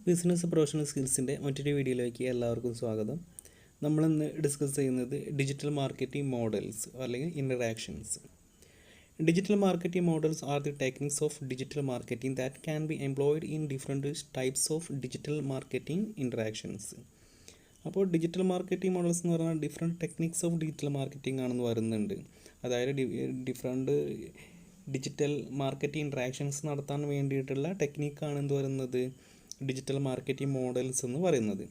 Business professional സ്കിൽസിൻ്റെ മറ്റൊരു വീഡിയോയിലേക്ക് എല്ലാവർക്കും സ്വാഗതം. നമ്മളിന്ന് ഡിസ്കസ് ചെയ്യുന്നത് ഡിജിറ്റൽ മാർക്കറ്റിംഗ് മോഡൽസ് അല്ലെങ്കിൽ interactions. Digital marketing models are the techniques of digital marketing that can be employed in different types of digital marketing interactions. അപ്പോൾ digital marketing models എന്ന് പറഞ്ഞാൽ different techniques of digital marketing ആണെന്ന് പറയുന്നുണ്ട്. അതായത് different digital marketing interactions നടത്താൻ വേണ്ടിയിട്ടുള്ള ടെക്നിക്കാണ് എന്ത് പറയുന്നത്, ഡിജിറ്റൽ മാർക്കറ്റിംഗ് മോഡൽസ് എന്ന് പറയുന്നത്.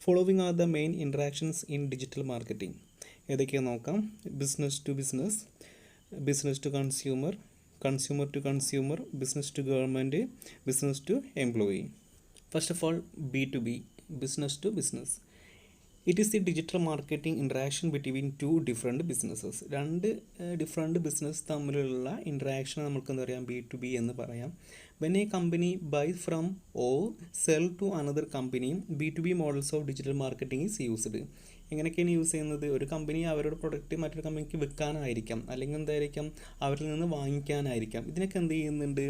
Following are the main interactions in digital marketing. ഏതൊക്കെയാണ് നോക്കാം. Business to business, business to consumer, consumer to consumer, business to government, business to employee. First of all B2B, business to business. It is the digital marketing interaction between two different businesses. രണ്ട് different business തമ്മിലുള്ള interaction നമുക്ക് എന്താ പറയാം, B2B എന്ന് പറയാം. When a company buy from or sell to another company, B2B models of digital marketing is used. എങ്ങനെയൊക്കെയാണ് use ചെയ്യുന്നത്? ഒരു കമ്പനി അവരുടെ പ്രൊഡക്റ്റ് മറ്റൊരു കമ്പനിക്ക് വിൽക്കാനായിരിക്കാം, അല്ലെങ്കിൽ എന്തായിരിക്കാം അവരിൽ നിന്ന് വാങ്ങിക്കാനായിരിക്കാം. ഇതിനൊക്കെ എന്ത് ചെയ്യുന്നുണ്ട്,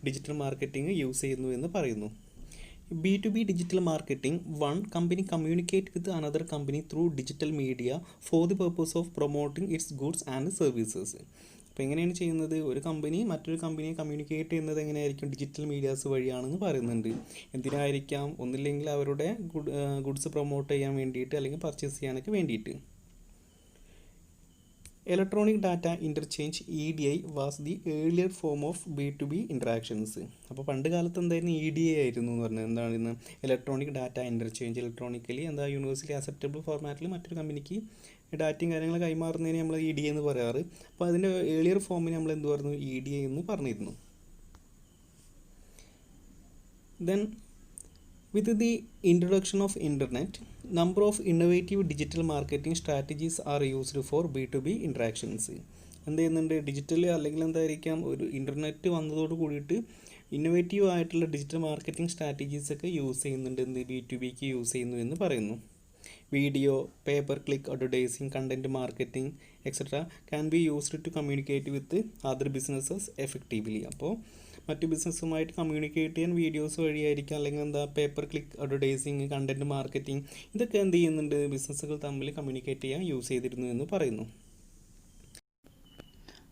ഡിജിറ്റൽ മാർക്കറ്റിംഗ് യൂസ് ചെയ്യുന്നു എന്ന് പറയുന്നു. B2B digital marketing, one company communicate with another company through digital media for the purpose of promoting its goods and services. അപ്പോൾ എങ്ങനെയാണ് ചെയ്യുന്നത്? ഒരു കമ്പനി മറ്റൊരു കമ്പനിയെ കമ്മ്യൂണിക്കേറ്റ് ചെയ്യുന്നത് എങ്ങനെയായിരിക്കും? ഡിജിറ്റൽ മീഡിയാസ് വഴിയാണെന്ന് പറയുന്നുണ്ട്. എന്തിനായിരിക്കാം? ഒന്നില്ലെങ്കിൽ അവരുടെ ഗുഡ്സ് പ്രൊമോട്ട് ചെയ്യാൻ വേണ്ടിയിട്ട്, അല്ലെങ്കിൽ പർച്ചേസ് ചെയ്യാനൊക്കെ വേണ്ടിയിട്ട്. Electronic data interchange EDI was the earlier form of B2B interactions. അപ്പോൾ പണ്ട് കാലത്ത് എന്തായിരുന്നു, EDI ആയിരുന്നു എന്ന് പറഞ്ഞത്. എന്താണ് ഇന്ന്? Electronic data interchange. ഇലക്ട്രോണിക്കലി എന്താ യൂണിവേഴ്സലി അക്സെപ്റ്റബിൾ ഫോർമാറ്റിൽ മറ്റൊരു കമ്പനിക്ക് ഡാറ്റയും കാര്യങ്ങൾ കൈമാറുന്നതിന് നമ്മൾ EDI എന്ന് പറയാറ്. അപ്പോൾ അതിൻ്റെ ഏർലിയർ ഫോമിന് നമ്മൾ എന്ത് പറഞ്ഞു, EDI എന്ന് പറഞ്ഞിരുന്നു. Then with the introduction of internet, number of innovative digital marketing strategies are used for B2B interactions. എന്ത് ചെയ്യുന്നുണ്ട്, ഡിജിറ്റൽ അല്ലെങ്കിൽ എന്തായിരിക്കാം ഒരു ഇൻ്റർനെറ്റ് വന്നതോട് കൂടിയിട്ട് ഇന്നോവേറ്റീവ് ആയിട്ടുള്ള ഡിജിറ്റൽ മാർക്കറ്റിംഗ് സ്ട്രാറ്റജീസ് ഒക്കെ യൂസ് ചെയ്യുന്നുണ്ട്. എന്ത് B2Bക്ക് യൂസ് ചെയ്യുന്നു എന്ന് പറയുന്നു. Video, paper click advertising, content marketing etcetera can be used to communicate with other businesses effectively. അപ്പോൾ മറ്റ് ബിസിനസ്സുമായിട്ട് കമ്മ്യൂണിക്കേറ്റ് ചെയ്യാൻ വീഡിയോസ് വഴിയായിരിക്കും, അല്ലെങ്കിൽ എന്താ paper click advertising, content marketing, ഇതൊക്കെ എന്ത് ചെയ്യുന്നുണ്ട്, ബിസിനസ്സുകൾ തമ്മിൽ കമ്മ്യൂണിക്കേറ്റ് ചെയ്യാൻ യൂസ് ചെയ്തിരുന്നു എന്ന് പറയുന്നു.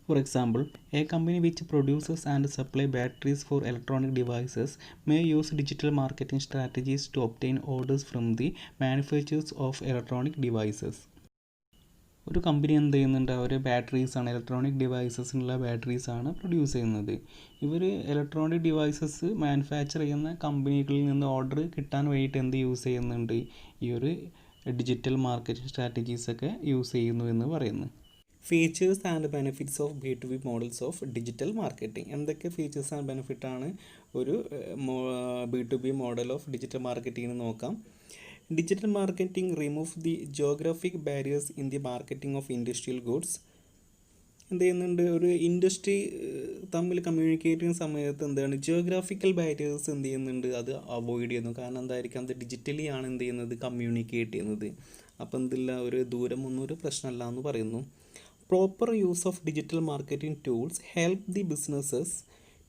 For example, a company which produces and supply batteries for electronic devices may use digital marketing strategies to obtain orders from the manufacturers of electronic devices. ഒരു കമ്പനി എന്ത് ചെയ്യുന്നുണ്ട്, അവർ ബാറ്ററീസാണ്, ഇലക്ട്രോണിക് ഡിവൈസസിനുള്ള ബാറ്ററീസാണ് പ്രൊഡ്യൂസ് ചെയ്യുന്നത്. ഇവർ electronic devices manufacture ചെയ്യുന്ന കമ്പനികളിൽ നിന്ന് order കിട്ടാൻ വേണ്ടിയിട്ട് എന്ത് യൂസ് ചെയ്യുന്നുണ്ട്, ഈ ഒരു ഡിജിറ്റൽ മാർക്കറ്റിംഗ് സ്ട്രാറ്റജീസൊക്കെ യൂസ് ചെയ്യുന്നു എന്ന് പറയുന്നു. Features and benefits of B2B models of digital marketing. എന്തൊക്കെ ഫീച്ചേഴ്സ് ആൻഡ് ബെനിഫിറ്റാണ് ഒരു B2B model of digital marketing നോക്കാം. Digital marketing remove the geographic barriers in the marketing of industrial goods. എന്ത് ചെയ്യുന്നുണ്ട്, ഒരു ഇൻഡസ്ട്രി തമ്മിൽ കമ്മ്യൂണിക്കേറ്റ് ചെയ്യുന്ന സമയത്ത് എന്താണ്, ജിയോഗ്രാഫിക്കൽ ബാരിയേഴ്സ് എന്ത് ചെയ്യുന്നുണ്ട്, അത് അവോയ്ഡ് ചെയ്യുന്നു. കാരണം എന്തായിരിക്കാം, അത് ഡിജിറ്റലി ആണ് എന്ത് ചെയ്യുന്നത്, കമ്മ്യൂണിക്കേറ്റ് ചെയ്യുന്നത്. അപ്പോൾ എന്തില്ല, ഒരു ദൂരമൊന്നും ഒരു പ്രശ്നമല്ല എന്ന് പറയുന്നു. Proper use of digital marketing tools help the businesses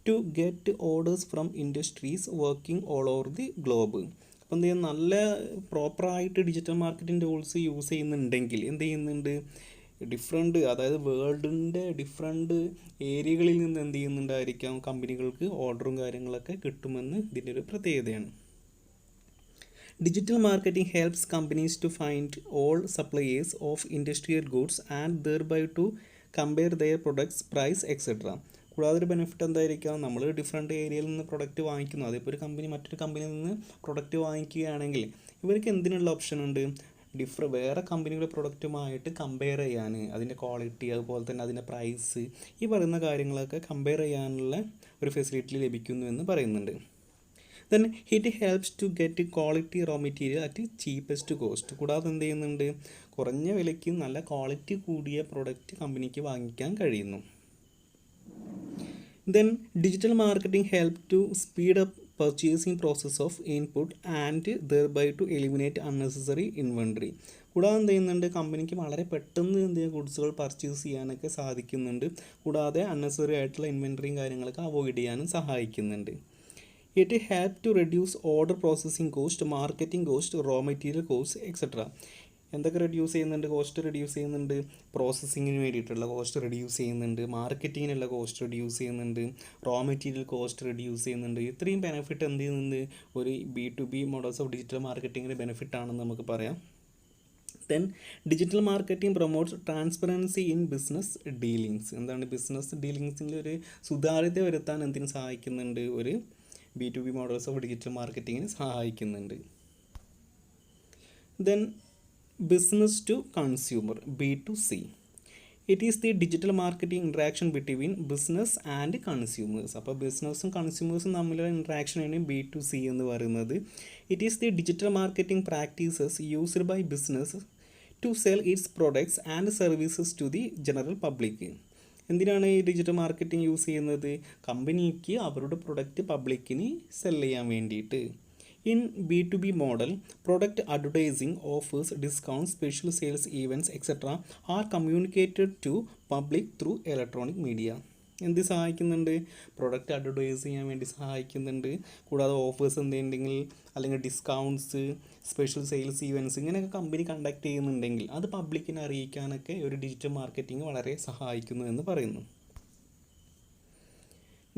to get orders from industries working all over the globe. അപ്പോൾ എന്ത് ചെയ്യും, നല്ല പ്രോപ്പറായിട്ട് ഡിജിറ്റൽ മാർക്കറ്റിംഗ് ടൂൾസ് യൂസ് ചെയ്യുന്നുണ്ടെങ്കിൽ എന്ത് ചെയ്യുന്നുണ്ട്, ഡിഫറെൻറ്റ്, അതായത് വേൾഡിൻ്റെ ഡിഫറെൻറ്റ് ഏരിയകളിൽ നിന്ന് എന്ത് ചെയ്യുന്നുണ്ടായിരിക്കാം, കമ്പനികൾക്ക് ഓർഡറും കാര്യങ്ങളൊക്കെ കിട്ടുമെന്ന് ഇതിൻ്റെ ഒരു പ്രത്യേകതയാണ്. Digital marketing helps companies to find all suppliers of industrial goods and thereby to compare their products, price, etc. കൂടാതെ ഒരു ബെനിഫിറ്റ് എന്തായിരിക്കാം, നമ്മൾ ഡിഫറെൻറ്റ് ഏരിയയിൽ നിന്ന് പ്രൊഡക്റ്റ് വാങ്ങിക്കുന്നു. അതിപ്പോൾ ഒരു കമ്പനി മറ്റൊരു കമ്പനിയിൽ നിന്ന് പ്രൊഡക്റ്റ് വാങ്ങിക്കുകയാണെങ്കിൽ ഇവർക്ക് എന്തിനുള്ള ഓപ്ഷൻ ഉണ്ട്, വേറെ കമ്പനികളുടെ പ്രൊഡക്റ്റുമായിട്ട് കമ്പയർ ചെയ്യാൻ, അതിൻ്റെ ക്വാളിറ്റി, അതുപോലെ തന്നെ അതിൻ്റെ പ്രൈസ്, ഈ പറയുന്ന കാര്യങ്ങളൊക്കെ കമ്പയർ ചെയ്യാനുള്ള ഒരു ഫെസിലിറ്റി ലഭിക്കുന്നു എന്ന് പറയുന്നുണ്ട്. Then it helps to get quality raw material at cheapest cost. കൂടാതെ എന്ത് ചെയ്യുന്നുണ്ട്, കുറഞ്ഞ വിലയ്ക്ക് നല്ല ക്വാളിറ്റി കൂടിയ പ്രൊഡക്റ്റ് കമ്പനിക്ക് വാങ്ങിക്കാൻ കഴിയുന്നു. Then digital marketing help to speed up purchasing process of input and thereby to eliminate unnecessary inventory. കൂടാതെ എന്ത് ചെയ്യുന്നുണ്ട്, കമ്പനിക്ക് വളരെ പെട്ടെന്ന് എന്ത് ചെയ്യുക, ഗുഡ്സുകൾ പർച്ചേസ് ചെയ്യാനൊക്കെ സാധിക്കുന്നുണ്ട്. കൂടാതെ അൺനെസറി ആയിട്ടുള്ള ഇൻവെൻട്രിയും കാര്യങ്ങളൊക്കെ അവോയ്ഡ് ചെയ്യാനും സഹായിക്കുന്നുണ്ട്. It helps to reduce order processing cost, marketing cost, raw material cost, etc. എന്തൊക്കെ റെഡ്യൂസ് ചെയ്യുന്നുണ്ട്? കോസ്റ്റ് റെഡ്യൂസ് ചെയ്യുന്നുണ്ട്, പ്രോസസ്സിങ്ങിന് വേണ്ടിയിട്ടുള്ള കോസ്റ്റ് റെഡ്യൂസ് ചെയ്യുന്നുണ്ട്, മാർക്കറ്റിങ്ങിനുള്ള കോസ്റ്റ് റെഡ്യൂസ് ചെയ്യുന്നുണ്ട്, റോ മെറ്റീരിയൽ കോസ്റ്റ് റെഡ്യൂസ് ചെയ്യുന്നുണ്ട്. ഇത്രയും ബെനിഫിറ്റ് എന്ത് ചെയ്യുന്നുണ്ട്? ഒരു B2B മോഡൽസ് ഓഫ് ഡിജിറ്റൽ മാർക്കറ്റിങ്ങിൻ്റെ ബെനിഫിറ്റ് ആണെന്ന് നമുക്ക് പറയാം. Then digital marketing promotes transparency in business dealings. എന്താണ്? ബിസിനസ് ഡീലിങ്സിൽ ഒരു സുതാര്യത വരുത്താൻ എന്തിനു സഹായിക്കുന്നുണ്ട്? ഒരു B2B മോഡൽസ് ഓഫ് ഡിജിറ്റൽ മാർക്കറ്റിങ്ങിന് സഹായിക്കുന്നുണ്ട്. Then business to consumer, B2C. It is the digital marketing interaction between business and consumers. അപ്പോൾ ബിസിനസ്സും കൺസ്യൂമേഴ്സും തമ്മിലുള്ള ഇൻട്രാക്ഷനാണ് B2C എന്ന് പറയുന്നത്. It is the digital marketing practices used by business to sell its products and services to the general public. എന്തിനാണ് ഈ digital marketing use ചെയ്യുന്നത്? കമ്പനിക്ക് അവരുടെ പ്രൊഡക്റ്റ് പബ്ലിക്കിന് സെൽ ചെയ്യാൻ വേണ്ടിയിട്ട്. In B2B model, product advertising, offers, discounts, special sales events, etc. are communicated to public through electronic media. എന്ത് സഹായിക്കുന്നുണ്ട്? പ്രൊഡക്റ്റ് അഡ്വർടൈസ് ചെയ്യാൻ വേണ്ടി സഹായിക്കുന്നുണ്ട്. കൂടാതെ ഓഫേഴ്സ് എന്തെങ്കിലും അല്ലെങ്കിൽ ഡിസ്കൗണ്ട്സ്, സ്പെഷ്യൽ സെയിൽസ് ഈവൻറ്റ്സ് ഇങ്ങനെയൊക്കെ കമ്പനി കണ്ടക്ട് ചെയ്യുന്നുണ്ടെങ്കിൽ അത് പബ്ലിക്കിനെ അറിയിക്കാനൊക്കെ ഒരു ഡിജിറ്റൽ മാർക്കറ്റിംഗ് വളരെ സഹായിക്കുന്നു എന്ന് പറയുന്നു.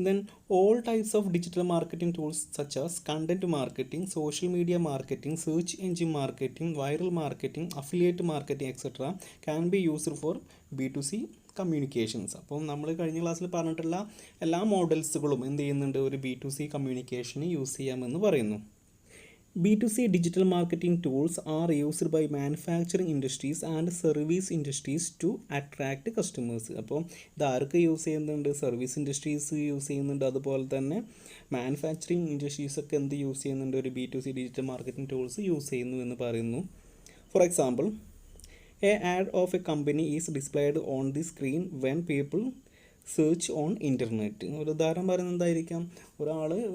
Then all types of digital marketing tools such as content marketing, social media marketing, search engine marketing, viral marketing, affiliate marketing, etc. can be used for B2C communications. അപ്പം നമ്മൾ കഴിഞ്ഞ ക്ലാസ്സിൽ പറഞ്ഞിട്ടുള്ള എല്ലാ മോഡൽസുകളും എന്ത് ചെയ്യുന്നുണ്ട്? ഒരു B2C കമ്മ്യൂണിക്കേഷന് യൂസ് ചെയ്യാമെന്ന് പറയുന്നു. B2C digital marketing tools are used by manufacturing industries and service industries to attract customers. അപ്പോൾ ഇത് ആർക്ക് യൂസ് ചെയ്യുന്നുണ്ട്? സർവീസ് ഇൻഡസ്ട്രീസ് യൂസ് ചെയ്യുന്നുണ്ട്. അതുപോലെ തന്നെ മാനുഫാക്ചറിങ് ഇൻഡസ്ട്രീസൊക്കെ എന്ത് യൂസ് ചെയ്യുന്നുണ്ട്? ഒരു B2C digital marketing tools use ചെയ്യുന്നു എന്ന് പറയുന്നു. For example, A add of a company is displayed on the screen when people search on internet. ഒരു ഉദാഹരണം പറയുന്നത് എന്തായിരിക്കാം?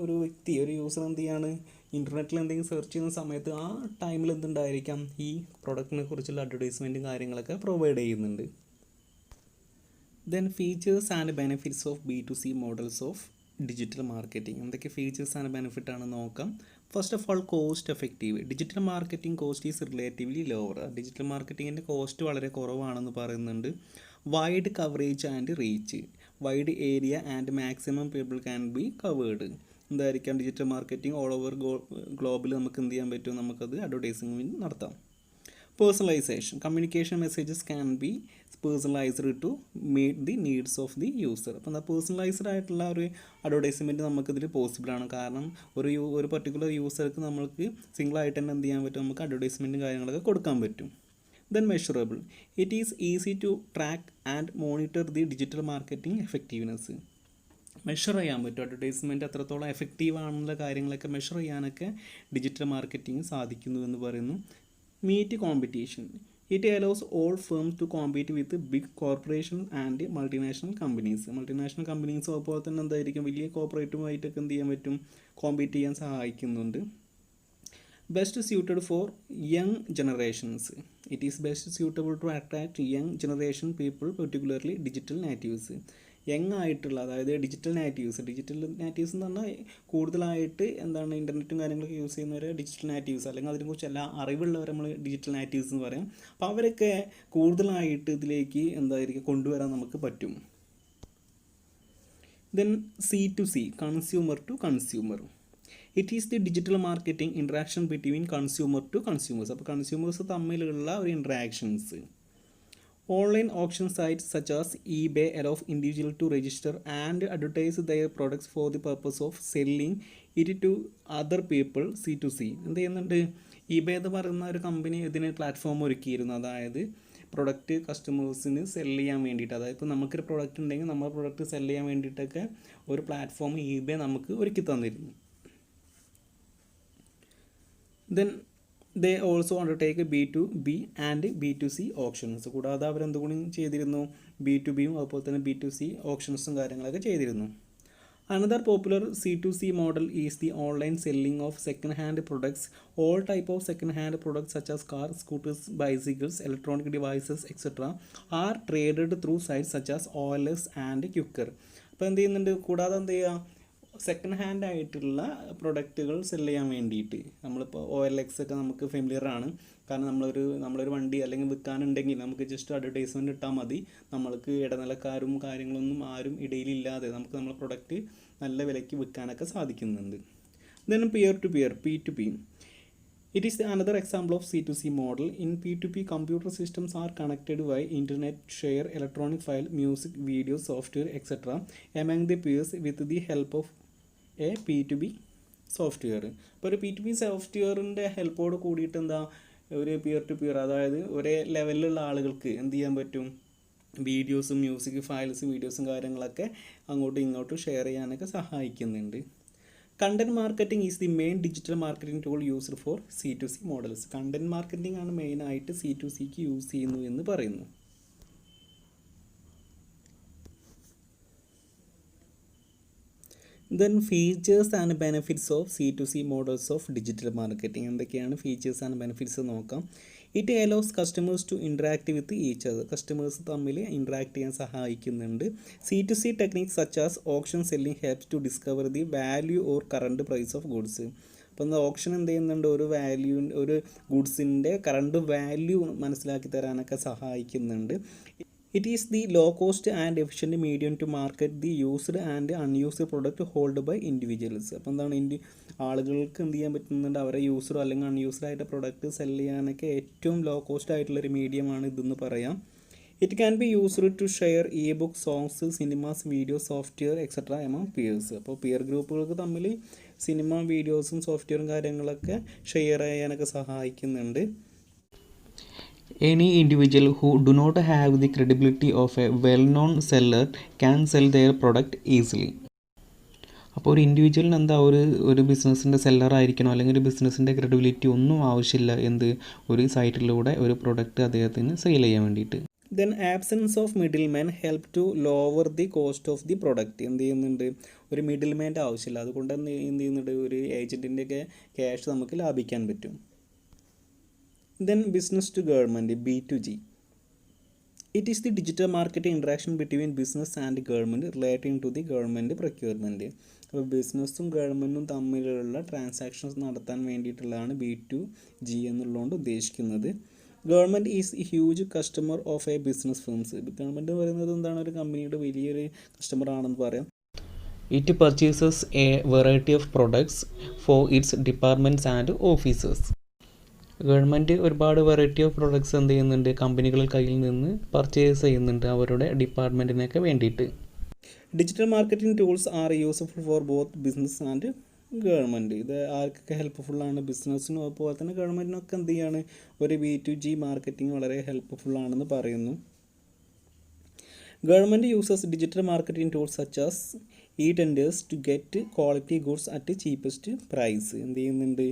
ഒരു വ്യക്തി, ഒരു യൂസർ എന്ത് ചെയ്യാണ്? ഇൻ്റർനെറ്റിൽ എന്തെങ്കിലും സെർച്ച് ചെയ്യുന്ന സമയത്ത് ആ ടൈമിൽ എന്തുണ്ടായിരിക്കാം? ഈ പ്രൊഡക്റ്റിനെ കുറിച്ചുള്ള അഡ്വർടൈസ്മെൻറ്റും കാര്യങ്ങളൊക്കെ പ്രൊവൈഡ് ചെയ്യുന്നുണ്ട്. Then features and benefits of B2C models of digital marketing. എന്തൊക്കെ ഫീച്ചേഴ്സ് ആൻഡ് ബെനിഫിറ്റ് ആണെന്ന് നോക്കാം. First of all, cost effective. Digital marketing cost is relatively lower. Digital മാർക്കറ്റിങ്ങിൻ്റെ കോസ്റ്റ് വളരെ കുറവാണെന്ന് പറയുന്നുണ്ട്. Wide coverage and reach. Wide area and maximum people can be covered. എന്തായിരിക്കാം? Digital marketing all over ഗ്ലോബിൽ നമുക്ക് എന്ത് ചെയ്യാൻ പറ്റും? നമുക്കത് അഡ്വർടൈസിംഗ് നടത്താം. Personalisation. Communication messages can be personalised to meet the needs of the user. അപ്പം എന്താ? പേഴ്സണലൈസ്ഡ് ആയിട്ടുള്ള ഒരു അഡ്വർടൈസ്മെൻറ്റ് നമുക്കിതിൽ പോസിബിളാണ്. കാരണം ഒരു പർട്ടിക്കുലർ യൂസർക്ക് നമ്മൾക്ക് സിംഗിളായിട്ട് തന്നെ എന്ത് ചെയ്യാൻ പറ്റും? നമുക്ക് അഡ്വർടൈസ്മെൻറ്റും കാര്യങ്ങളൊക്കെ കൊടുക്കാൻ പറ്റും. Then measurable. It is easy to track and monitor the digital marketing effectiveness. Measure ചെയ്യാൻ പറ്റും. അഡ്വർടൈസ്മെൻറ്റ് എത്രത്തോളം എഫക്റ്റീവ് ആണെന്നുള്ള കാര്യങ്ങളൊക്കെ മെഷർ ചെയ്യാനൊക്കെ ഡിജിറ്റൽ മാർക്കറ്റിംഗ് സാധിക്കുന്നു എന്ന് പറയുന്നു. Meet competition. It allows all firms to compete with big corporation and multinational companies. Multinational companies അതുപോലെ തന്നെ എന്തായിരിക്കും? വലിയ കോർപ്പറേറ്റുമായിട്ടൊക്കെ എന്ത് ചെയ്യാൻ പറ്റും? കോമ്പീറ്റ് ചെയ്യാൻ സഹായിക്കുന്നുണ്ട്. Best suited for young generations. It is best suitable to attract young generation people, particularly digital natives. Young ആയിട്ടുള്ള, അതായത് ഡിജിറ്റൽ നാറ്റീവ്സ് എന്ന് പറഞ്ഞാൽ കൂടുതലായിട്ട് എന്താണ് ഇൻ്റർനെറ്റും കാര്യങ്ങളൊക്കെ യൂസ് ചെയ്യുന്നവരെ ഡിജിറ്റൽ നാറ്റീവ്സ്, അല്ലെങ്കിൽ അതിനെക്കുറിച്ച് എല്ലാ അറിവുള്ളവരെ നമ്മൾ ഡിജിറ്റൽ നാറ്റീവ്സ് എന്ന് പറയും. അപ്പോൾ അവരൊക്കെ കൂടുതലായിട്ട് ഇതിലേക്ക് എന്തായിരിക്കും കൊണ്ടുവരാൻ നമുക്ക് പറ്റും. Then C2C, consumer to consumer. It is the digital marketing interaction between consumer to consumers. അപ്പോൾ കൺസ്യൂമേഴ്സ് തമ്മിലുള്ള ഒരു interactions. Online auction sites such as eBay allow individuals to register and advertise their products for the purpose of selling it to other people. C2C. എന്ത് ചെയ്യുന്നുണ്ട്? eBay എന്ന് പറയുന്ന ഒരു company ഇതിന് platform ഒരുക്കിയിരുന്നു. അതായത് പ്രൊഡക്റ്റ് കസ്റ്റമേഴ്സിന് സെല് ചെയ്യാൻ വേണ്ടിയിട്ട്, അതായത് ഇപ്പോൾ നമുക്കൊരു പ്രൊഡക്റ്റ് ഉണ്ടെങ്കിൽ നമ്മുടെ പ്രൊഡക്റ്റ് സെല് ചെയ്യാൻ വേണ്ടിയിട്ടൊക്കെ ഒരു പ്ലാറ്റ്ഫോം eBay നമുക്ക് ഒരുക്കി തന്നിരുന്നു. Then they also undertake B2B and B2C options. കൂടാതെ അവരെന്തുകൂടി ചെയ്തിരുന്നു? B2Bയും അതുപോലെ തന്നെ B2C ഓപ്ഷൻസും കാര്യങ്ങളൊക്കെ ചെയ്തിരുന്നു. Another popular C2C model is the online selling of second-hand products. All type of second-hand products such as cars, scooters, bicycles, electronic devices, etc. are traded through sites such as OLX and Quikr. അപ്പോൾ എന്ത് ചെയ്യുന്നുണ്ട്? കൂടാതെ എന്ത് ചെയ്യുക? Second hand ആയിട്ടുള്ള പ്രൊഡക്റ്റുകൾ cell ചെയ്യാൻ വേണ്ടിയിട്ട്. നമ്മളിപ്പോൾ OLX ഒക്കെ നമുക്ക് ഫെമിലിയർ ആണ്. കാരണം നമ്മളൊരു വണ്ടി അല്ലെങ്കിൽ വിൽക്കാനുണ്ടെങ്കിൽ നമുക്ക് ജസ്റ്റ് അഡ്വർടൈസ്മെൻറ്റ് ഇട്ടാൽ മതി. നമ്മൾക്ക് ഇടനിലക്കാരും കാര്യങ്ങളൊന്നും ആരും ഇടയിലില്ലാതെ നമുക്ക് നമ്മളെ പ്രൊഡക്റ്റ് നല്ല വിലയ്ക്ക് വിൽക്കാനൊക്കെ സാധിക്കുന്നുണ്ട്. Then peer to peer P2P. It is another example of C2C model. In P2P, computer systems are connected via internet, share electronic file, music, video, software, etc. among the peers with the help of a P2B software. ഇപ്പോൾ ഒരു P2B സോഫ്റ്റ്വെയറിൻ്റെ ഹെൽപ്പോട് കൂടിയിട്ട് എന്താ ഒരു peer to peer, അതായത് ഒരേ ലെവലിലുള്ള ആളുകൾക്ക് എന്ത് ചെയ്യാൻ പറ്റും, വീഡിയോസും മ്യൂസിക് ഫയൽസും വീഡിയോസും കാര്യങ്ങളൊക്കെ അങ്ങോട്ടും ഇങ്ങോട്ടും ഷെയർ ചെയ്യാനൊക്കെ സഹായിക്കുന്നുണ്ട്. Content marketing is the main digital marketing tool used for C2C models. Content marketing ആണ് മെയിനായിട്ട് C2Cക്ക് യൂസ് ചെയ്യുന്നു എന്ന് പറയുന്നു. Then features and benefits of C2C models of digital marketing. എന്തൊക്കെയാണ് ഫീച്ചേഴ്സ് ആൻഡ് ബെനിഫിറ്റ്സ് നോക്കാം. It allows customers to interact with each other. Customers തമ്മിൽ interact ചെയ്യാൻ സഹായിക്കുന്നുണ്ട്. C2C techniques such as auction selling helps to discover the value or current price of goods. അപ്പോൾ എന്താ option എന്ത് ചെയ്യുന്നുണ്ട്, ഒരു ഗുഡ്സിൻ്റെ കറണ്ട് വാല്യൂ മനസ്സിലാക്കി തരാനൊക്കെ സഹായിക്കുന്നുണ്ട്. It is the low cost and efficient medium to market the used and unused product held by individuals. അപ്പോൾ എന്താണ് ആളുകൾക്ക് എന്ത് ചെയ്യാൻ പറ്റുന്നുണ്ട്, അവരെ യൂസ്ഡ് അല്ലെങ്കിൽ അൺയൂസ്ഡ് ആയിട്ട് പ്രൊഡക്റ്റ് സെല് ചെയ്യാനൊക്കെ ഏറ്റവും ലോ കോസ്റ്റ് ആയിട്ടുള്ളൊരു മീഡിയമാണ് ഇതെന്ന് പറയാം. It can be used to share e-book, songs, cinemas, video, software etcetera among peers. അപ്പോൾ പിയർ ഗ്രൂപ്പുകൾക്ക് തമ്മിൽ സിനിമ, വീഡിയോസും സോഫ്റ്റ്വെയറും കാര്യങ്ങളൊക്കെ ഷെയർ ചെയ്യാനൊക്കെ സഹായിക്കുന്നുണ്ട്. Any individual who do not have the credibility of a well-known seller can sell their product easily. അപ്പോൾ ഒരു ഇൻഡിവിജ്വലിന് എന്താ ഒരു ബിസിനസ്സിൻ്റെ സെല്ലർ ആയിരിക്കണോ അല്ലെങ്കിൽ ഒരു ബിസിനസ്സിൻ്റെ ക്രെഡിബിലിറ്റി ഒന്നും ആവശ്യമില്ല ഒരു സൈറ്റിലൂടെ ഒരു പ്രൊഡക്റ്റ് അദ്ദേഹത്തിന് സെയിൽ ചെയ്യാൻ വേണ്ടിയിട്ട്. Then absence of middle man help to lower the cost of the product. എന്ത് ചെയ്യുന്നുണ്ട്, ഒരു മിഡിൽ മാൻ്റെ ആവശ്യമില്ല. അതുകൊണ്ട് എന്ത് ചെയ്യുന്നുണ്ട്, ഒരു ഏജൻറ്റിൻ്റെയൊക്കെ ക്യാഷ് നമുക്ക് ലാഭിക്കാൻ പറ്റും. Then business to government B2G. It is the digital marketing interaction between business and government relating to the government procurement. അപ്പോൾ ബിസിനസ്സും ഗവൺമെൻറ്റും തമ്മിലുള്ള ട്രാൻസാക്ഷൻസ് നടത്താൻ വേണ്ടിയിട്ടുള്ളതാണ് B2G എന്നുള്ളതുകൊണ്ട് ഉദ്ദേശിക്കുന്നത്. Government is a huge customer of a business firms. Government പറയുന്നത് എന്താണ്, ഒരു കമ്പനിയുടെ വലിയൊരു കസ്റ്റമർ ആണെന്ന് പറയാം. It purchases a variety of products for its departments and officers. Government ഒരുപാട് വെറൈറ്റി ഓഫ് പ്രൊഡക്ട്സ് എന്ത് ചെയ്യുന്നുണ്ട്, കമ്പനികളുടെ കയ്യിൽ നിന്ന് പർച്ചേസ് ചെയ്യുന്നുണ്ട് അവരുടെ ഡിപ്പാർട്ട്മെൻറ്റിനൊക്കെ വേണ്ടിയിട്ട്. Digital marketing tools R useful for both business and government. ഇത് ആർക്കൊക്കെ ഹെൽപ്പ്ഫുള്ളാണ്, ബിസിനസ്സിനും അതുപോലെ തന്നെ ഗവൺമെൻറ്റിനൊക്കെ എന്ത് ചെയ്യാണ്, ഒരു B2G മാർക്കറ്റിംഗ് വളരെ ഹെൽപ്പ്ഫുള്ളാണെന്ന് പറയുന്നു. Government uses digital marketing tools such as e-tenders to get quality goods at cheapest price. എന്ത് ചെയ്യുന്നുണ്ട്,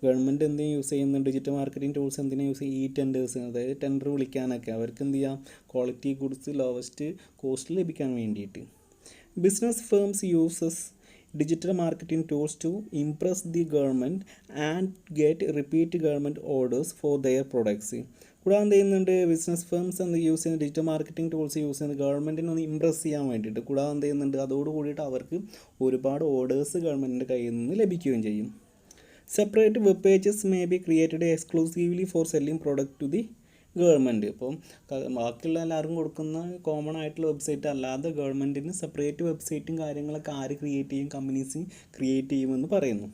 ഗവൺമെൻറ് എന്ത് യൂസ് ചെയ്യുന്നുണ്ട്, ഡിജിറ്റൽ മാർക്കറ്റിംഗ് ടൂൾസ് എന്തിനാണ് യൂസ് ചെയ്യുക, e-tenders, അതായത് ടെൻഡർ വിളിക്കാനൊക്കെ അവർക്ക് എന്ത് ചെയ്യാം, ക്വാളിറ്റി ഗുഡ്സ് ലോവസ്റ്റ് കോസ്റ്റ് ലഭിക്കാൻ വേണ്ടിയിട്ട്. Business firms uses digital marketing tools to impress the government and get repeat government orders for their products. കൂടാതെ എന്ത് ചെയ്യുന്നുണ്ട്, ബിസിനസ് ഫേംസ് എന്ത് യൂസ് ചെയ്യുന്നത്, ഡിജിറ്റൽ മാർക്കറ്റിംഗ് ടൂൾസ് യൂസ് ചെയ്യുന്നത് ഗവൺമെൻറ്റിനെ ഒന്ന് ഇംപ്രസ് ചെയ്യാൻ വേണ്ടിയിട്ട്. കൂടാതെ എന്ത് ചെയ്യുന്നുണ്ട്, അതോട് കൂടിയിട്ട് അവർക്ക് ഒരുപാട് ഓർഡേഴ്സ് ഗവൺമെൻറ്റിൻ്റെ കയ്യിൽ നിന്ന് ലഭിക്കുകയും ചെയ്യും. Separate web pages may be created exclusively for selling product to the government. ഇപ്പം ബാക്കിയുള്ള എല്ലാവർക്കും കൊടുക്കുന്ന കോമൺ ആയിട്ടുള്ള വെബ്സൈറ്റ് അല്ലാതെ ഗവൺമെൻറ്റിന് സെപ്പറേറ്റ് വെബ്സൈറ്റും കാര്യങ്ങളൊക്കെ ആര് ക്രിയേറ്റ് ചെയ്യും, കമ്പനീസ് ക്രിയേറ്റ് ചെയ്യുമെന്ന് പറയുന്നു.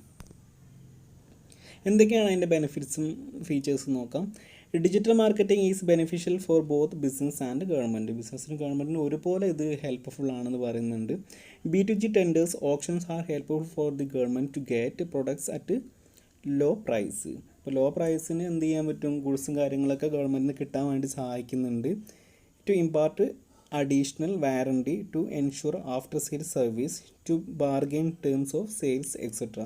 എന്തൊക്കെയാണ് അതിൻ്റെ ബെനിഫിറ്റ്സും ഫീച്ചേഴ്സും നോക്കാം. Digital marketing is beneficial for both business and government. ബിസിനസ്സിനും ഗവൺമെൻറ്റിനും ഒരുപോലെ ഇത് ഹെൽപ്പ്ഫുൾ ആണെന്ന് പറയുന്നുണ്ട്. B2G tenders options are helpful for the government to get products at low price. ഇപ്പോൾ ലോ പ്രൈസിന് എന്ത് ചെയ്യാൻ പറ്റും, ഗുഡ്സും കാര്യങ്ങളൊക്കെ ഗവൺമെൻറ്റിന് കിട്ടാൻ വേണ്ടി സഹായിക്കുന്നുണ്ട്. To impart additional warranty to ensure after sales service to bargain terms of sales etcetera.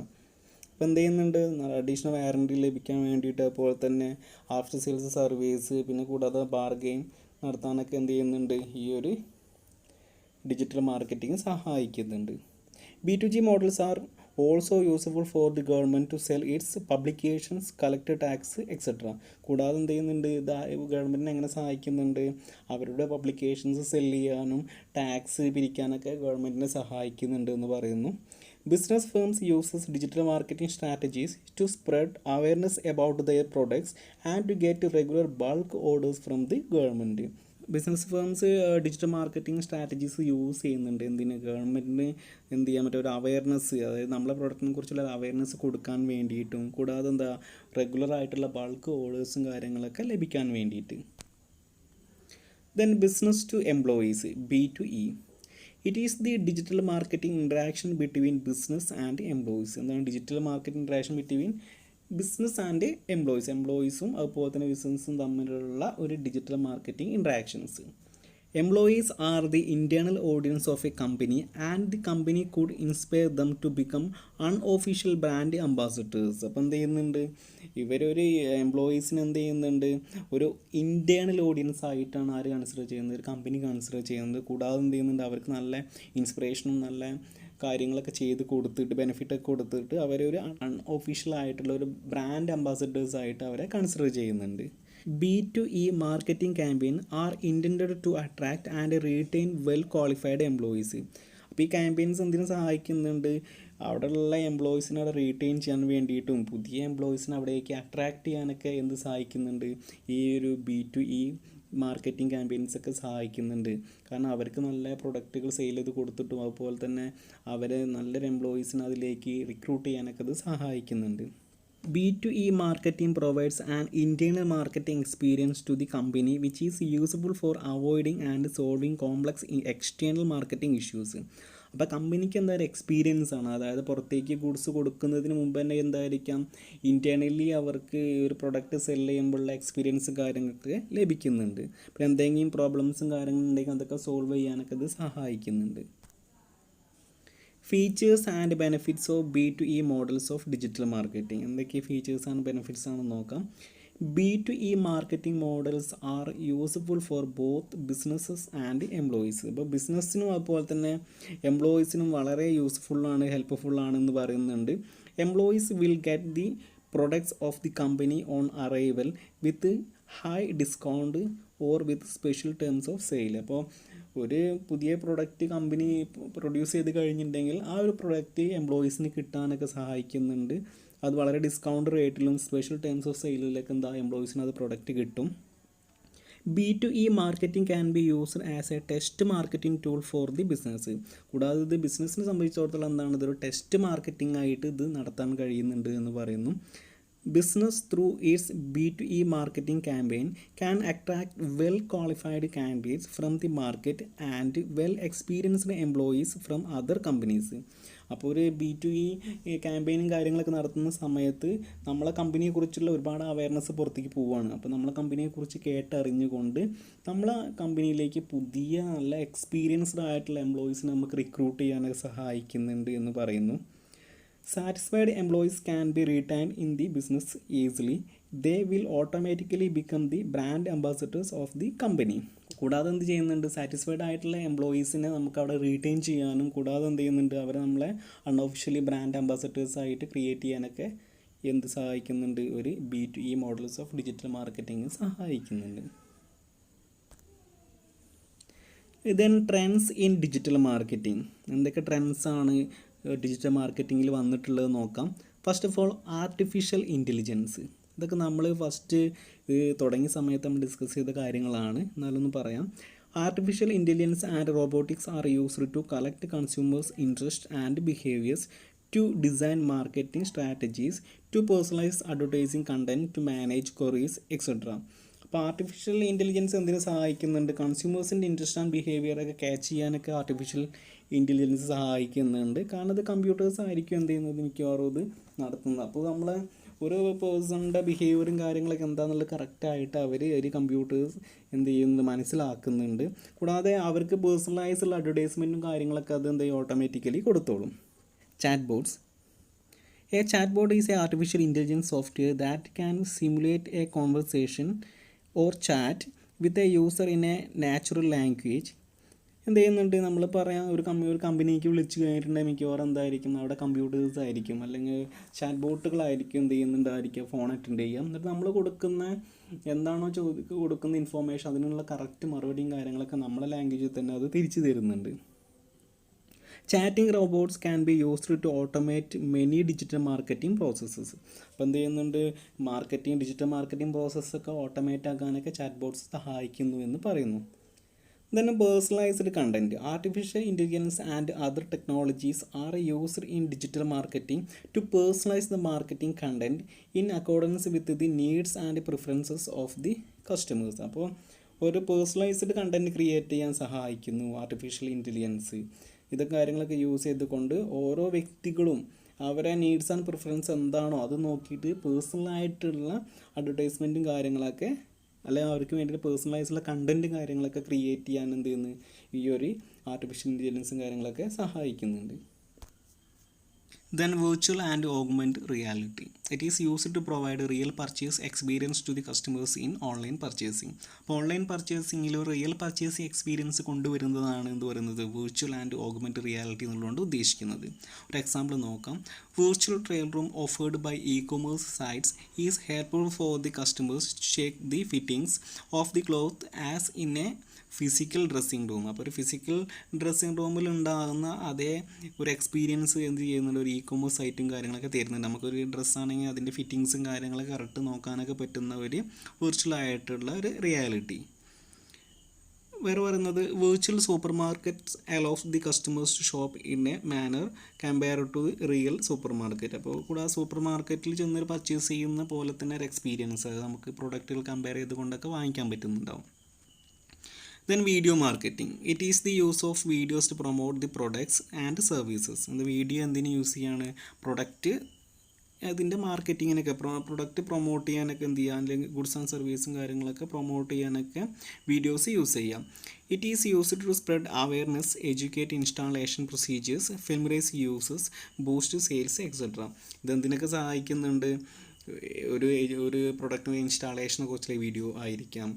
അപ്പോൾ എന്ത് ചെയ്യുന്നുണ്ട്, അഡീഷണൽ വാറണ്ടി ലഭിക്കാൻ വേണ്ടിയിട്ട്, അതുപോലെ തന്നെ ആഫ്റ്റർ സെയിൽസ് സർവീസ്, പിന്നെ കൂടാതെ ബാർഗെയിൻ നടത്താനൊക്കെ എന്ത് ചെയ്യുന്നുണ്ട്, ഈ ഒരു ഡിജിറ്റൽ മാർക്കറ്റിംഗ് സഹായിക്കുന്നുണ്ട്. B2G models are also useful for the government to sell its publications, collect tax, etc. കൂടാതെ എന്ത് ചെയ്യുന്നുണ്ട്, ഗവൺമെൻറ്റിനെ എങ്ങനെ സഹായിക്കുന്നുണ്ട്, അവരുടെ പബ്ലിക്കേഷൻസ് സെല് ചെയ്യാനും ടാക്സ് പിരിക്കാനൊക്കെ ഗവൺമെൻറ്റിനെ സഹായിക്കുന്നുണ്ട് എന്ന് പറയുന്നു. Business firms uses digital marketing strategies to spread awareness about their products and to get regular bulk orders from the government. Business firms digital marketing strategies use ചെയ്യുന്നുണ്ട്. എന്തിന്? ഗവൺമെൻറ്റിന് എന്ത് ചെയ്യാൻ പറ്റും, ഒരു അവയർനെസ്, അതായത് നമ്മളെ പ്രൊഡക്റ്റിനെ കുറിച്ചുള്ള അവയർനെസ് കൊടുക്കാൻ വേണ്ടിയിട്ടും, കൂടാതെ എന്താ റെഗുലർ ആയിട്ടുള്ള ബൾക്ക് ഓർഡേഴ്സും കാര്യങ്ങളൊക്കെ ലഭിക്കാൻ വേണ്ടിയിട്ട്. Then business to employees, B2E. It is the digital marketing interaction between business and employees. എന്താണ് digital marketing interaction between business and എംപ്ലോയീസും അതുപോലെ തന്നെ ബിസിനസ്സും തമ്മിലുള്ള ഒരു digital marketing interactions. Employees are the internal audience of a company and the company could inspire them to become unofficial brand ambassadors. അപ്പോൾ എന്ത് ചെയ്യുന്നുണ്ട്, ഇവരൊരു എംപ്ലോയീസിന് എന്ത് ചെയ്യുന്നുണ്ട്, ഒരു ഇൻറ്റേർണൽ ഓഡിയൻസ് ആയിട്ടാണ് ആര് കൺസിഡർ ചെയ്യുന്നത്, ഒരു കമ്പനി കൺസിഡർ ചെയ്യുന്നത്. കൂടാതെ എന്ത് ചെയ്യുന്നുണ്ട്, അവർക്ക് നല്ല ഇൻസ്പിറേഷനും നല്ല കാര്യങ്ങളൊക്കെ ചെയ്ത് കൊടുത്തിട്ട് ബെനിഫിറ്റൊക്കെ കൊടുത്തിട്ട് അവരെ ഒരു അൺഒഫീഷ്യൽ ആയിട്ടുള്ള ഒരു ബ്രാൻഡ് അംബാസിഡേഴ്സ് ആയിട്ട് അവരെ കൺസിഡർ ചെയ്യുന്നുണ്ട്. B2E marketing campaign are intended to attract and retain well qualified employees. അപ്പോൾ ഈ ക്യാമ്പയിൻസ് എന്തിനു സഹായിക്കുന്നുണ്ട്, അവിടെയുള്ള എംപ്ലോയീസിനെ അവിടെ റീറ്റെയിൻ ചെയ്യാൻ വേണ്ടിയിട്ടും പുതിയ എംപ്ലോയീസിനെ അവിടേക്ക് അട്രാക്റ്റ് ചെയ്യാനൊക്കെ എന്ത് സഹായിക്കുന്നുണ്ട്, ഈ ഒരു B2E മാർക്കറ്റിംഗ് ക്യാമ്പയിൻസ് ഒക്കെ സഹായിക്കുന്നുണ്ട്. കാരണം അവർക്ക് നല്ല പ്രൊഡക്റ്റുകൾ സെയിൽ ചെയ്ത് കൊടുത്തിട്ടും അതുപോലെ തന്നെ അവരെ നല്ലൊരു എംപ്ലോയീസിനെ അതിലേക്ക് റിക്രൂട്ട് ചെയ്യാനൊക്കെ അത് സഹായിക്കുന്നുണ്ട്. B2E marketing provides an internal marketing experience to the company which is useful for avoiding and solving complex external marketing issues. അപ്പോൾ കമ്പനിക്ക് എന്താ ഒരു എക്സ്പീരിയൻസ് ആണ്, അതായത് പുറത്തേക്ക് ഗുഡ്സ് കൊടുക്കുന്നതിന് മുമ്പ് തന്നെ എന്തായിരിക്കാം ഇൻറ്റേർണലി അവർക്ക് ഒരു പ്രൊഡക്റ്റ് സെല് ചെയ്യുമ്പോഴുള്ള എക്സ്പീരിയൻസും കാര്യങ്ങളൊക്കെ ലഭിക്കുന്നുണ്ട്. അപ്പോൾ എന്തെങ്കിലും പ്രോബ്ലംസും കാര്യങ്ങളുണ്ടെങ്കിൽ അതൊക്കെ സോൾവ് ചെയ്യാനൊക്കെ ഇത് സഹായിക്കുന്നുണ്ട്. Features and benefits of B2E models of digital marketing. എന്തൊക്കെ ഫീച്ചേഴ്സ് ആൻഡ് ബെനിഫിറ്റ്സ് ആണെന്ന് നോക്കാം. B2E marketing models R useful for both businesses and employees. ഇപ്പോൾ ബിസിനസ്സിനും അതുപോലെ തന്നെ എംപ്ലോയീസിനും വളരെ യൂസ്ഫുള്ളാണ്, ഹെൽപ്ഫുള്ളാണെന്ന് പറയുന്നുണ്ട്. Employees will get the products of the company on arrival with high discount or with special terms of sale. അപ്പോൾ ഒരു പുതിയ പ്രൊഡക്റ്റ് കമ്പനി പ്രൊഡ്യൂസ് ചെയ്ത് കഴിഞ്ഞിട്ടുണ്ടെങ്കിൽ ആ ഒരു പ്രൊഡക്റ്റ് എംപ്ലോയീസിന് കിട്ടാനൊക്കെ സഹായിക്കുന്നുണ്ട്. അത് വളരെ ഡിസ്കൗണ്ട് റേറ്റിലും സ്പെഷ്യൽ ടേംസ് ഓഫ് സെയിലിലൊക്കെ എന്താ എംപ്ലോയീസിന് അത് പ്രൊഡക്റ്റ് കിട്ടും. B2E marketing can be used as A test marketing tool for the business. കൂടാതെ ഇത് ബിസിനസ്സിനെ സംബന്ധിച്ചിടത്തോളം എന്താണ്, ഇതൊരു ടെസ്റ്റ് മാർക്കറ്റിംഗ് ആയിട്ട് ഇത് നടത്താൻ കഴിയുന്നുണ്ട് എന്ന് പറയുന്നു. Business through its B2E marketing campaign can attract well qualified candidates from the market and well experienced employees from other companies. അപ്പോൾ ഒരു B2E ക്യാമ്പയിനും കാര്യങ്ങളൊക്കെ നടത്തുന്ന സമയത്ത് നമ്മളെ കമ്പനിയെക്കുറിച്ചുള്ള ഒരുപാട് അവയർനെസ് പുറത്തേക്ക് പോവുകയാണ്. അപ്പോൾ നമ്മളെ കമ്പനിയെക്കുറിച്ച് കേട്ടറിഞ്ഞുകൊണ്ട് നമ്മളെ കമ്പനിയിലേക്ക് പുതിയ നല്ല എക്സ്പീരിയൻസ്ഡ് ആയിട്ടുള്ള എംപ്ലോയീസിനെ നമുക്ക് റിക്രൂട്ട് ചെയ്യാനൊക്കെ സഹായിക്കുന്നുണ്ട് എന്ന് പറയുന്നു. Satisfied employees can be retained in the business easily. They will automatically become the brand ambassadors of the company. കൂടാതെ എന്ത് ചെയ്യുന്നുണ്ട്, സാറ്റിസ്ഫൈഡ് ആയിട്ടുള്ള എംപ്ലോയീസിനെ നമുക്ക് അവിടെ റീറ്റെയിൻ ചെയ്യാനും കൂടാതെ എന്ത് ചെയ്യുന്നുണ്ട്, അവരെ നമ്മളെ അൺഒഫീഷ്യലി ബ്രാൻഡ് അംബാസഡേഴ്സ് ആയിട്ട് ക്രിയേറ്റ് ചെയ്യാനൊക്കെ എന്ത് സഹായിക്കുന്നുണ്ട്, ഒരു B2E models of digital marketing സഹായിക്കുന്നുണ്ട്. Then trends in digital marketing. എന്തൊക്കെ ട്രെൻഡ്സാണ് ഡിജിറ്റൽ മാർക്കറ്റിങ്ങിൽ വന്നിട്ടുള്ളത് നോക്കാം. First of all artificial intelligence. ഇതൊക്കെ നമ്മൾ ഫസ്റ്റ് തുടങ്ങിയ സമയത്ത് നമ്മൾ ഡിസ്കസ് ചെയ്ത കാര്യങ്ങളാണ്, എന്നാലൊന്ന് പറയാം. Artificial intelligence and robotics are used to collect consumers interest and behaviours, to design marketing strategies, to personalise advertising content, to manage queries etcetera. അപ്പോൾ ആർട്ടിഫിഷ്യൽ ഇൻ്റലിജൻസ് എന്തിനു സഹായിക്കുന്നുണ്ട്, കൺസ്യൂമേഴ്സിൻ്റെ ഇൻട്രസ്റ്റ് ആൻഡ് ബിഹേവിയറൊക്കെ ക്യാച്ച് ചെയ്യാനൊക്കെ ആർട്ടിഫിഷ്യൽ ഇൻ്റലിജൻസ് സഹായിക്കുന്നുണ്ട്. കാരണം ഇത് computers ആയിരിക്കും എന്ത് ചെയ്യുന്നത്, മിക്കവാറും ഇത് നടത്തുന്നത്. അപ്പോൾ നമ്മൾ ഒരു പേഴ്സണിൻ്റെ ബിഹേവിയറും കാര്യങ്ങളൊക്കെ എന്താണെന്നുള്ളത് കറക്റ്റായിട്ട് അവർ ഒരു കമ്പ്യൂട്ടേഴ്സ് എന്ത് ചെയ്യുന്നത് മനസ്സിലാക്കുന്നുണ്ട്. കൂടാതെ അവർക്ക് പേഴ്സണലൈസുള്ള അഡ്വർടൈസ്മെൻറ്റും കാര്യങ്ങളൊക്കെ അത് എന്ത് ചെയ്യും ഓട്ടോമാറ്റിക്കലി കൊടുത്തോളും. Chatbots. A chatbot is an artificial intelligence software that can simulate a conversation or chat with a user in a natural language. എന്ത് ചെയ്യുന്നുണ്ട്, നമ്മൾ പറയാം ഒരു കമ്പനിക്ക് വിളിച്ച് കഴിഞ്ഞിട്ടുണ്ടെങ്കിൽ മിക്കവാറും എന്തായിരിക്കും അവിടെ കമ്പ്യൂട്ടേഴ്സ് ആയിരിക്കും അല്ലെങ്കിൽ ചാറ്റ് ബോട്ടുകളായിരിക്കും എന്ത് ചെയ്യുന്നുണ്ടായിരിക്കും ഫോൺ അറ്റൻഡ് ചെയ്യുക. എന്നിട്ട് നമ്മൾ കൊടുക്കുന്ന എന്താണോ കൊടുക്കുന്ന ഇൻഫോർമേഷൻ അതിനുള്ള കറക്റ്റ് മറുപടിയും കാര്യങ്ങളൊക്കെ നമ്മളെ ലാംഗ്വേജിൽ തന്നെ അത് തിരിച്ചു തരുന്നുണ്ട്. Chatting robots can be used to automate many digital marketing processes. അപ്പോൾ എന്ത് ചെയ്യുന്നുണ്ട്, ഡിജിറ്റൽ മാർക്കറ്റിംഗ് പ്രോസസ്സൊക്കെ ഓട്ടോമേറ്റ് ആക്കാനൊക്കെ ചാറ്റ് ബോട്ട്സ് സഹായിക്കുന്നു എന്ന് പറയുന്നു. Then personalized content. Artificial intelligence and other technologies are used in digital marketing to personalize the marketing content in accordance with the needs and preferences of the customers. അപ്പോൾ ഒരു personalised content create ചെയ്യാൻ സഹായിക്കുന്നു artificial intelligence. ഇതൊക്കെ കാര്യങ്ങളൊക്കെ use ചെയ്തുകൊണ്ട് ഓരോ വ്യക്തികളും അവരെ നീഡ്സ് ആൻഡ് പ്രിഫറൻസ് എന്താണോ അത് നോക്കിയിട്ട് പേഴ്സണലായിട്ടുള്ള അഡ്വർടൈസ്മെൻറ്റും കാര്യങ്ങളൊക്കെ അല്ലെങ്കിൽ അവർക്ക് വേണ്ടിയിട്ട് പേഴ്സണലൈസുള്ള കണ്ടൻറ്റും കാര്യങ്ങളൊക്കെ ക്രിയേറ്റ് ചെയ്യാൻ എന്ത് ചെയ്യുന്നു, ഈ ഒരു ആർട്ടിഫിഷ്യൽ ഇൻ്റലിജൻസും കാര്യങ്ങളൊക്കെ സഹായിക്കുന്നുണ്ട്. Then virtual and augmented reality. It is used to provide a real purchase experience to the customers in online purchasing. അപ്പോൾ ഓൺലൈൻ പർച്ചേസിങ്ങിൽ ഒരു റിയൽ പർച്ചേസിങ് എക്സ്പീരിയൻസ് കൊണ്ടുവരുന്നതാണ് എന്ന് പറയുന്നത് വിർച്വൽ ആൻഡ് ഓഗ്മെൻറ്റഡ് റിയാലിറ്റി എന്നുള്ളതുകൊണ്ട് ഉദ്ദേശിക്കുന്നത്. ഒരു എക്സാമ്പിൾ നോക്കാം. Virtual trial room offered by e-commerce sites is helpful for the customers to check the fittings of the cloth as in a physical dressing room. അപ്പോൾ ഒരു physical dressing റൂമിൽ ഉണ്ടാകുന്ന അതേ ഒരു എക്സ്പീരിയൻസ് എന്ത് ചെയ്യുന്നുണ്ട്, ഒരു ഇ-കൊമേഴ്സ് സൈറ്റും കാര്യങ്ങളൊക്കെ തരുന്നുണ്ട്. നമുക്കൊരു ഡ്രസ്സാണെങ്കിൽ അതിൻ്റെ ഫിറ്റിങ്സും കാര്യങ്ങളൊക്കെ കറക്റ്റ് നോക്കാനൊക്കെ പറ്റുന്ന ഒരു വിർച്വൽ ആയിട്ടുള്ള ഒരു റിയാലിറ്റി. വേറെ പറയുന്നത് virtual super markets allows the customers to shop in a manner compare to real super market. അപ്പോൾ കൂടെ സൂപ്പർ മാർക്കറ്റിൽ ചെന്നൊരു പർച്ചേസ് ചെയ്യുന്ന പോലെ തന്നെ ഒരു എക്സ്പീരിയൻസ് അത് നമുക്ക് പ്രൊഡക്റ്റുകൾ കമ്പയർ ചെയ്തുകൊണ്ടൊക്കെ വാങ്ങിക്കാൻ പറ്റുന്നുണ്ടാവും. Then video marketing. It is the use of videos to promote the products and services. The video എന്തിനു യൂസ് ചെയ്യാണ്, പ്രൊഡക്റ്റ് അതിൻ്റെ മാർക്കറ്റിങ്ങിനൊക്കെ പ്രൊഡക്റ്റ് പ്രൊമോട്ട് ചെയ്യാനൊക്കെ എന്ത് ചെയ്യാം, അല്ലെങ്കിൽ ഗുഡ്സ് ആൻഡ് സർവീസും കാര്യങ്ങളൊക്കെ പ്രൊമോട്ട് ചെയ്യാനൊക്കെ വീഡിയോസ് യൂസ് ചെയ്യാം. It is used to spread awareness, educate installation procedures, familiarise users, boost sales etcetera. ഇതെന്തിനൊക്കെ സഹായിക്കുന്നുണ്ട്, ഒരു പ്രൊഡക്റ്റ് ഇൻസ്റ്റാളേഷനെ കുറിച്ചുള്ള വീഡിയോ ആയിരിക്കാം,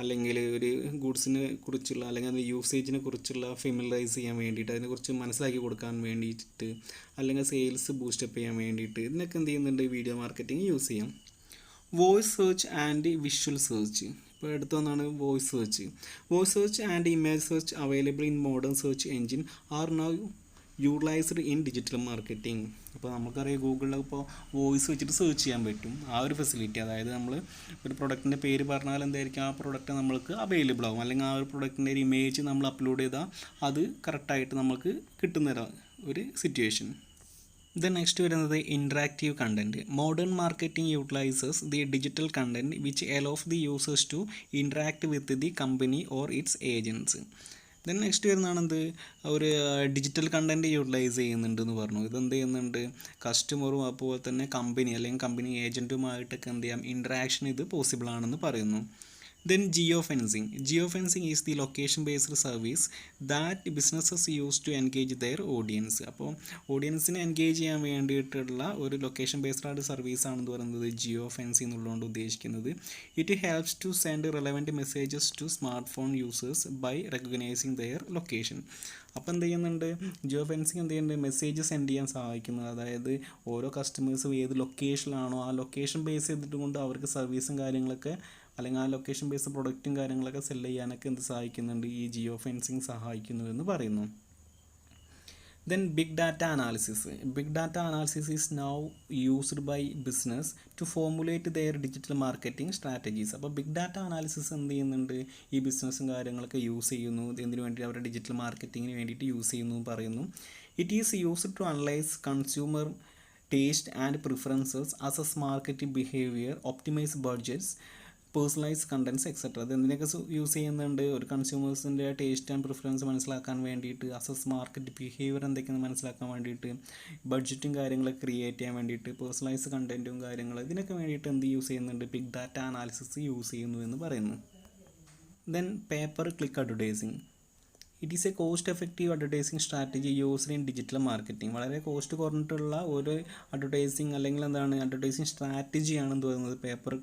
അല്ലെങ്കിൽ ഒരു ഗുഡ്സിനെ കുറിച്ചുള്ള അല്ലെങ്കിൽ അതിൻ്റെ യൂസേജിനെ കുറിച്ചുള്ള ഫെമിലറൈസ് ചെയ്യാൻ വേണ്ടിയിട്ട്, അതിനെക്കുറിച്ച് മനസ്സിലാക്കി കൊടുക്കാൻ വേണ്ടിയിട്ട്, അല്ലെങ്കിൽ സെയിൽസ് ബൂസ്റ്റപ്പ് ചെയ്യാൻ വേണ്ടിയിട്ട് ഇതിനൊക്കെ എന്ത് ചെയ്യുന്നുണ്ട്, വീഡിയോ മാർക്കറ്റിംഗ് യൂസ് ചെയ്യാം. Voice search and visual search. ഇപ്പോൾ അടുത്തൊന്നാണ് voice search and image search available in modern search engine are now utilised in digital marketing. അപ്പോൾ നമുക്കറിയാം ഗൂഗിളിൽ ഇപ്പോൾ വോയിസ് വെച്ചിട്ട് സെർച്ച് ചെയ്യാൻ പറ്റും. ആ ഒരു ഫെസിലിറ്റി, അതായത് നമ്മൾ ഒരു പ്രൊഡക്റ്റിൻ്റെ പേര് പറഞ്ഞാൽ എന്തായിരിക്കും, ആ പ്രൊഡക്റ്റ് നമ്മൾക്ക് അവൈലബിൾ ആകും, അല്ലെങ്കിൽ ആ ഒരു പ്രൊഡക്റ്റിൻ്റെ ഒരു ഇമേജ് നമ്മൾ അപ്ലോഡ് ചെയ്താൽ അത് കറക്റ്റായിട്ട് നമുക്ക് കിട്ടുന്ന ഒരു സിറ്റുവേഷൻ. ദെൻ നെക്സ്റ്റ് വരുന്നത് interactive content. Modern marketing utilises the digital content which allows the users to interact with the company or its agents. Then next വരുന്നതാണെന്ത്, ഒരു ഡിജിറ്റൽ കണ്ടൻറ്റ് യൂട്ടിലൈസ് ചെയ്യുന്നുണ്ട് എന്ന് പറഞ്ഞു. ഇതെന്ത് ചെയ്യുന്നുണ്ട്, കസ്റ്റമറും അതുപോലെ തന്നെ കമ്പനി അല്ലെങ്കിൽ കമ്പനി ഏജൻറ്റുമായിട്ടൊക്കെ എന്ത് ചെയ്യാം, ഇൻട്രാക്ഷൻ ഇത് പോസിബിൾ ആണെന്ന് പറയുന്നു. Then geofencing is the location based service that businesses use to engage their audience. അപ്പോൾ ഓഡിയൻസിനെ എൻഗേജ് ചെയ്യാൻ വേണ്ടിയിട്ടുള്ള ഒരു ലൊക്കേഷൻ ബേസ്ഡ് ആയിട്ട് സർവീസ് ആണെന്ന് പറയുന്നത് ജിയോ ഫെൻസിങ് എന്നുള്ളതുകൊണ്ട് ഉദ്ദേശിക്കുന്നത്. It helps to send relevant messages to smart phone users by recognising their location. അപ്പോൾ എന്ത് ചെയ്യുന്നുണ്ട്, ജിയോ ഫെൻസിങ് എന്ത് ചെയ്യുന്നുണ്ട്, മെസ്സേജ് സെൻഡ് ചെയ്യാൻ സഹായിക്കുന്നത്. അതായത് ഓരോ കസ്റ്റമേഴ്സും ഏത് ലൊക്കേഷനിലാണോ ആ ലൊക്കേഷൻ ബേസ് ചെയ്തിട്ട് കൊണ്ട് അവർക്ക് സർവീസും കാര്യങ്ങളൊക്കെ അല്ലെങ്കിൽ ആ ലൊക്കേഷൻ ബേസ്ഡ് പ്രൊഡക്റ്റും കാര്യങ്ങളൊക്കെ സെല് ചെയ്യാനൊക്കെ എന്ത് സഹായിക്കുന്നുണ്ട്, ഈ ജിയോ ഫെൻസിങ് സഹായിക്കുന്നു എന്ന് പറയുന്നു. Then big data analysis is now used by business to formulate their digital marketing strategies. അപ്പോൾ ബിഗ് ഡാറ്റ അനാലിസിസ് എന്ത് ചെയ്യുന്നുണ്ട്, ഈ ബിസിനസ്സും കാര്യങ്ങളൊക്കെ യൂസ് ചെയ്യുന്നു. എന്തിനു വേണ്ടി, അവരുടെ ഡിജിറ്റൽ മാർക്കറ്റിങ്ങിന് വേണ്ടിയിട്ട് യൂസ് ചെയ്യുന്നു എന്ന് പറയുന്നു. It is used to analyse consumer taste and preferences, assess market behaviour, optimise budgets, personalise contents etcetera. അത് എന്തിനൊക്കെ യൂസ് ചെയ്യുന്നുണ്ട്, ഒരു കൺസ്യൂമേഴ്സിൻ്റെ ടേസ്റ്റ് ആൻഡ് പ്രിഫറൻസ് മനസ്സിലാക്കാൻ വേണ്ടിയിട്ട്, അസസ് മാർക്കറ്റ് ബിഹേവിയർ എന്തൊക്കെയെന്ന് മനസ്സിലാക്കാൻ വേണ്ടിയിട്ട്, ബഡ്ജറ്റും കാര്യങ്ങളൊക്കെ ക്രിയേറ്റ് ചെയ്യാൻ വേണ്ടിയിട്ട്, പേഴ്സണലൈസ് കണ്ടൻറ്റും കാര്യങ്ങൾ ഇതിനൊക്കെ വേണ്ടിയിട്ട് എന്ത് യൂസ് ചെയ്യുന്നുണ്ട്, ബിഗ് ഡാറ്റ അനാലിസിസ് യൂസ് ചെയ്യുന്നു എന്ന് പറയുന്നു. Then paper click advertising. It is A cost effective advertising strategy used in digital marketing. വളരെ കോസ്റ്റ് കുറഞ്ഞിട്ടുള്ള ഒരു അഡ്വർടൈസിങ് അല്ലെങ്കിൽ എന്താണ് അഡ്വർടൈസിങ് സ്ട്രാറ്റജിയാണെന്ന് പറയുന്നത് പേപ്പർ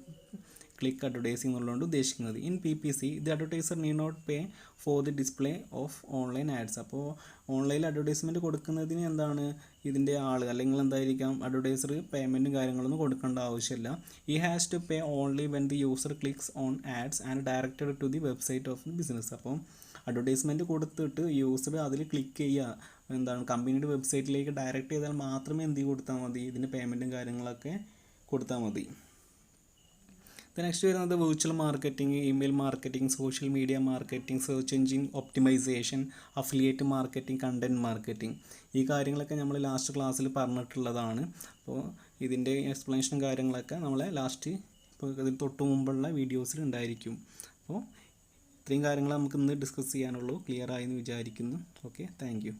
ക്ലിക്ക് അഡ്വർടൈസിംഗ് എന്നുള്ളതുകൊണ്ട് ഉദ്ദേശിക്കുന്നത്. In PPC the advertiser need not pay for the display of online ads. അപ്പോൾ ഓൺലൈനിൽ advertisement കൊടുക്കുന്നതിന് എന്താണ് ഇതിൻ്റെ അല്ലെങ്കിൽ എന്തായിരിക്കാം അഡ്വർടൈസർ പേയ്മെൻറ്റും കാര്യങ്ങളൊന്നും കൊടുക്കേണ്ട ആവശ്യമില്ല. ഈ has to pay only when the user clicks on ads and directed to the website of the business. അപ്പം അഡ്വർടൈസ്മെൻറ്റ് കൊടുത്തിട്ട് യൂസർ അതിൽ ക്ലിക്ക് ചെയ്യുക, എന്താണ് കമ്പനിയുടെ വെബ്സൈറ്റിലേക്ക് ഡയറക്റ്റ് ചെയ്താൽ മാത്രമേ എന്ത് കൊടുത്താൽ മതി, ഇതിൻ്റെ പേയ്മെൻറ്റും കാര്യങ്ങളൊക്കെ കൊടുത്താൽ മതി. നെക്സ്റ്റ് വരുന്നത് virtual marketing, email marketing, social media marketing, search engine optimisation, affiliate marketing, content marketing. ഈ കാര്യങ്ങളൊക്കെ നമ്മൾ ലാസ്റ്റ് ക്ലാസ്സിൽ പറഞ്ഞിട്ടുള്ളതാണ്. അപ്പോൾ ഇതിൻ്റെ എക്സ്പ്ലനേഷനും കാര്യങ്ങളൊക്കെ നമ്മളെ ലാസ്റ്റ് ഇപ്പോൾ ഇതിന് തൊട്ട് മുമ്പുള്ള വീഡിയോസിൽ ഉണ്ടായിരിക്കും. അപ്പോൾ ഇത്രയും കാര്യങ്ങൾ നമുക്ക് ഇന്ന് ഡിസ്കസ് ചെയ്യാനുള്ളൂ. ക്ലിയർ ആയെന്ന് വിചാരിക്കുന്നു. Okay, thank you.